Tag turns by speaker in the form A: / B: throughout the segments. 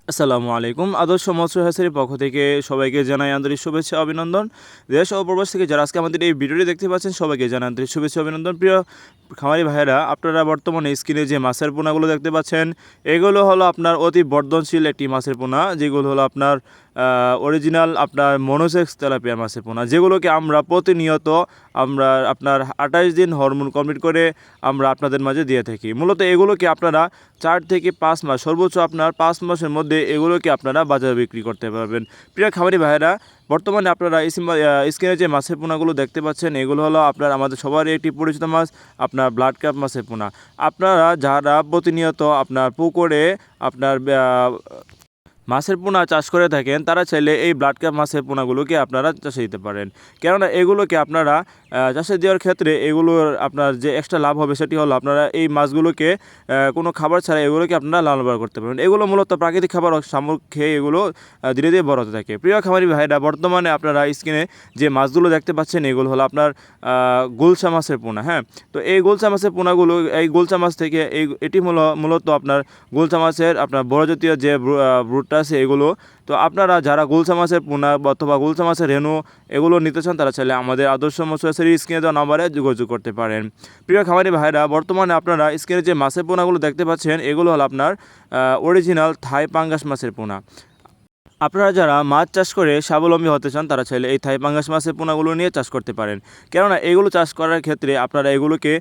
A: আসসালামু আলাইকুম। আদর্শ মৎস্য হ্যাচারির পক্ষ থেকে সবাইকে জানাই আন্তরিক শুভেচ্ছা অভিনন্দন। দেশ ও প্রবাস থেকে যারা আজকে আমাদের এই ভিডিওটি দেখতে পাচ্ছেন সবাইকে জানাই আন্তরিক শুভেচ্ছা অভিনন্দন। প্রিয় খামারি ভাইয়েরা, আপনারা বর্তমানে স্ক্রিনে যে মাছের পোনাগুলো দেখতে পাচ্ছেন এগুলো হলো আপনার অতি বর্ধনশীল একটি মাছের পোনা, যেগুলো হলো আপনার অরিজিনাল আপনার মনোসেক্স তেলাপিয়া মাছের পোনা, যেগুলোকে আমরা প্রতিনিয়ত আপনার 28 দিন হরমোন কমপ্লিট করে আমরা আপনাদের মাঝে দিয়ে থাকি। মূলত এগুলোকে আপনারা 4 থেকে 5 মাস, সর্বোচ্চ আপনার 5 মাসের মধ্যে এগুলোকে আপনারা বাজারে বিক্রি করতে পারবেন। প্রিয় খামারি ভাইয়েরা, বর্তমানে আপনারা স্ক্রিনে যে মাছের পোনাগুলো দেখতে পাচ্ছেন এগুলো হলো আপনার আমাদের সবারই একটি পরিচিত মাছ, আপনার ব্লাড কাপ মাছের পোনা। আপনারা যারা প্রতিনিয়ত আপনার পুকুরে আপনার মাছের পোনা চাষ করে থাকেন তারা চাইলে এই ব্লাড কাপ মাছের পোনাগুলোকে আপনারা চাষে দিতে পারেন। কেননা এগুলোকে আপনারা চাষে দেওয়ার ক্ষেত্রে এগুলোর আপনার যে এক্সট্রা লাভ হবে সেটি হলো আপনারা এই মাছগুলোকে কোনো খাবার ছাড়া এগুলোকে আপনারা লালন পালন করতে পারবেন। এগুলো মূলত প্রাকৃতিক খাবার শামুক খেয়ে এগুলো ধীরে ধীরে বড় হতে থাকে। প্রিয় খামারি ভাইরা, বর্তমানে আপনারা স্ক্রিনে যে মাছগুলো দেখতে পাচ্ছেন এগুলো হলো আপনার গুলশা মাছের পোনা। হ্যাঁ, তো এই গুলশা মাছের পোনাগুলো, এই গুলশা মাছ থেকে এটি মূলত আপনার গুলশা মাছের আপনার বড় জাতীয় যে ব্রুটটা আছে এগুলো। তো আপনারা যারা গুলশা মাছের পোনা অথবা গুলশা মাছের রেণু এগুলো নিতে চান তারা চাইলে আমাদের আদর্শ মৎস্য হ্যাচারির স্ক্রিনে দেওয়া নাম্বারে যোগাযোগ করতে পারেন। প্রিয় খামারি ভাইরা, বর্তমানে আপনারা স্ক্রিনে যে মাছের পোনাগুলো দেখতে পাচ্ছেন এগুলো হলো আপনার অরিজিনাল থাই পাঙ্গাস মাছের পোনা। আপনারা যারা মাছ চাষ করে স্বাবলম্বী হতে চান তারা চাইলে এই থাই পাঙ্গাস মাছের পোনাগুলো নিয়ে চাষ করতে পারেন। কেননা এগুলো চাষ করার ক্ষেত্রে আপনারা এগুলোকে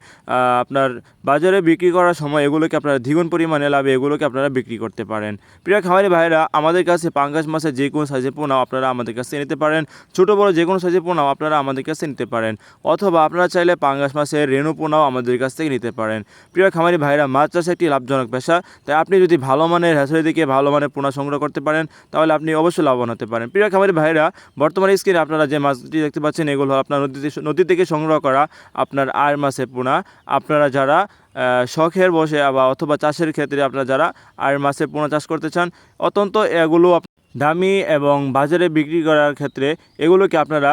A: আপনার বাজারে বিক্রি করার সময় এগুলোকে আপনারা দ্বিগুণ পরিমাণে লাভে এগুলোকে আপনারা বিক্রি করতে পারেন। প্রিয় খামারি ভাইরা, আমাদের কাছে পাঙ্গাস মাছের যে কোনো সাইজের পোনাও আপনারা আমাদের কাছে নিতে পারেন। ছোটো বড়ো যে কোনো সাইজের পোনাও আপনারা আমাদের কাছে নিতে পারেন, অথবা আপনারা চাইলে পাঙ্গাস মাছের রেণু পোনাও আমাদের কাছ থেকে নিতে পারেন। প্রিয় খামারি ভাইরা, মাছ চাষ একটি লাভজনক পেশা, তাই আপনি যদি ভালো মানের হ্যাচারি থেকে ভালো মানের পোনা সংগ্রহ করতে পারেন তাহলে আপনি অবশ্যই লাভবান হতে পারেন। প্রিয় খামারি ভাইরা, বর্তমানে স্ক্রিনে আপনারা যে মাছটি দেখতে পাচ্ছেন এগুলো আপনার নদী থেকে সংগ্রহ করা আপনার আর মাছের পোনা। আপনারা যারা শখের বসে অথবা চাষের ক্ষেত্রে আপনারা যারা আর মাছের পোনা চাষ করতে চান, অত্যন্ত এগুলো দামি এবং বাজারে বিক্রি করার ক্ষেত্রে এগুলোকে আপনারা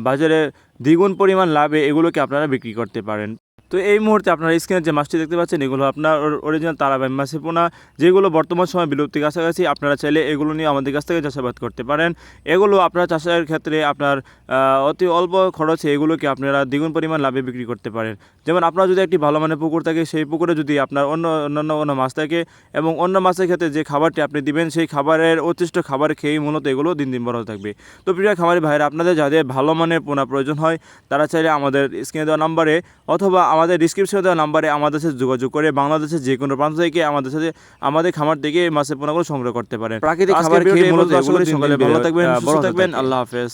A: বাজারে দ্বিগুণ পরিমাণ লাভে এগুলোকে আপনারা বিক্রি করতে পারেন। তো এই মুহূর্তে আপনারা স্ক্রিনে যে মাছটি দেখতে পাচ্ছেন এগুলো আপনার অরিজিনাল তারাবাই মাছের পোনা, যেগুলো বর্তমান সময় বিলুপ্তির কাছাকাছি। আপনারা চাইলে এগুলো নিয়ে আমাদের কাছ থেকে চাষাবাদ করতে পারেন। এগুলো আপনার চাষের ক্ষেত্রে আপনার অতি অল্প খরচে এগুলোকে আপনারা দ্বিগুণ পরিমাণ লাভে বিক্রি করতে পারেন। যেমন আপনার যদি একটি ভালো মানের পুকুর থাকে, সেই পুকুরে যদি আপনার অন্যান্য কোনো মাছ থাকে এবং অন্য মাছের ক্ষেত্রে যে খাবারটি আপনি দিবেন সেই খাবারের অতিরিক্ত খাবার খেয়েই মূলত এগুলো দিন দিন বড় থাকবে। তো প্রিয় খামারি ভাইরা, আপনাদের যাদের ভালো মানের পোনা প্রয়োজন হয় তারা চাইলে আমাদের স্ক্রিনে দেওয়া নাম্বারে অথবা আমাদের ডিসক্রিপশনে দেওয়া নাম্বারে আমাদের সাথে যোগাযোগ করে বাংলাদেশের যে কোনো প্রান্ত থেকে আমাদের খামার থেকে মাছের পোনাগুলো সংগ্রহ করতে পারেন। প্রাকৃতিক খাবার খেয়ে মূলত সকালে ভালো থাকবেন, সুস্থ থাকবেন। আল্লাহ হাফেজ।